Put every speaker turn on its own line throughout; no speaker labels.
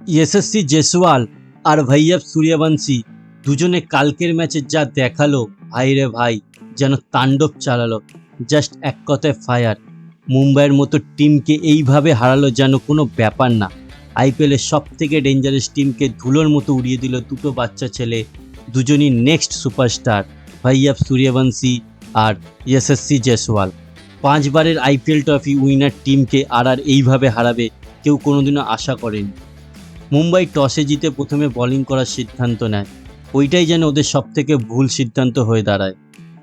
यशस्वी জয়সওয়াল আর ভাইয়াব সূর্যবংশী দুজনে কালকের ম্যাচে যা দেখালো, ভাই রে ভাই, যেন তাণ্ডব চালালো। জাস্ট এক কথায় ফায়ার। মুম্বাইয়ের মতো টিমকে এইভাবে হারালো যেন কোনো ব্যাপার না। আইপিএলের সব থেকে ডেঞ্জারাস টিমকে ধুলোর মতো উড়িয়ে দিল দুটো বাচ্চা ছেলে, দুজনই নেক্সট সুপারস্টার, ভাইয়াব সূর্যবংশী আর यशस्वी জয়সওয়াল। 5 বারের আইপিএল ট্রফি উইনার টিমকে আর এইভাবে হারাবে কেউ কোনোদিনও আশা করেনি। মুম্বাই টসে জিতে প্রথমে বোলিং করার সিদ্ধান্ত নেয়, ওইটাই যেন ওদের সবথেকে ভুল সিদ্ধান্ত হয়ে দাঁড়ায়।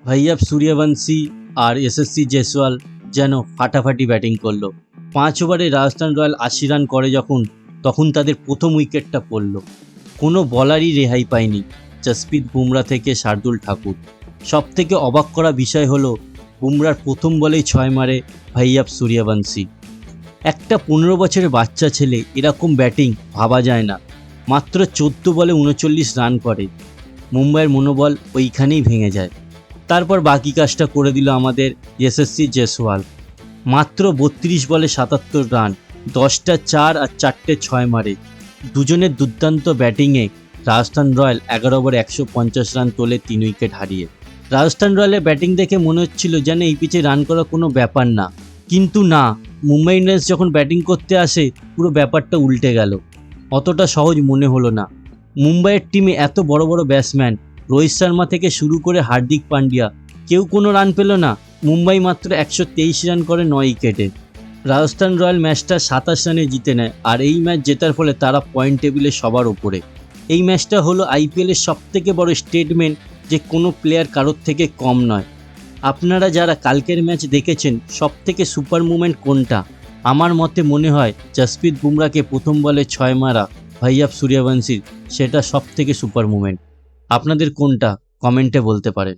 ভাইয়াব সূর্যবংশী আর यशस्वी জয়সওয়াল যেন ফাটাফাটি ব্যাটিং করলো। 5 ওভারে রাজস্থান রয়্যাল 80 রান করে তখন তাদের প্রথম উইকেটটা পড়ল। কোনো বলারই রেহাই পায়নি, জসপ্রীত বুমরা থেকে শার্দুল ঠাকুর। সবথেকে অবাক করা বিষয় হলো বুমরার প্রথম বলেই 6 মারে ভাইয়াব সূর্যবংশী। একটা 15 বছরের বাচ্চা ছেলে, এরকম ব্যাটিং ভাবা যায় না। মাত্র 14 বলে 39 রান করে। মুম্বাইয়ের মনোবল ওইখানেই ভেঙে যায়। তারপর বাকি কাজটা করে দিল আমাদের यशस्वी জয়সওয়াল। মাত্র 32 বলে 77 রান, 10টা 4 আর 4টে 6 মারে। দুজনের দুর্দান্ত ব্যাটিংয়ে রাজস্থান রয়্যাল 11 ওভারে 150 রান তোলে 3 উইকেট হারিয়ে। রাজস্থান রয়্যালের ব্যাটিং দেখে মনে হচ্ছিল যেন এই পিচে রান করা কোনো ব্যাপার না, কিন্তু না, মুম্বাই ইন্ডিয়ান্স যখন ব্যাটিং করতে আসে পুরো ব্যাপারটা উল্টে গেল। অতটা সহজ মনে হলো না। মুম্বাইয়ের টিমে এত বড় বড় ব্যাটসম্যান, রোহিত শর্মা থেকে শুরু করে হার্দিক পান্ডিয়া, কেউ কোনো রান পেল না। মুম্বাই মাত্র 123 রান করে 9 উইকেটে। রাজস্থান রয়্যাল ম্যাচটা 27 রানে জিতে নেয়, আর এই ম্যাচ জেতার ফলে তারা পয়েন্ট টেবিলে সবার ওপরে। এই ম্যাচটা হলো আইপিএলের সবথেকে বড় স্টেটমেন্ট যে কোনো প্লেয়ার কারোর থেকে কম নয়। আপনারা যারা কালকের ম্যাচ দেখেছেন, সবথেকে সুপার মুভমেন্ট কোনটা? আমার মতে মনে হয় জসপ্রীত বুমরাকে প্রথম বলে 6 মারা ভাইয়াব সূর্যবংশীর, সেটা সবথেকে সুপার মুভমেন্ট। আপনাদের কোনটা কমেন্টে বলতে পারেন।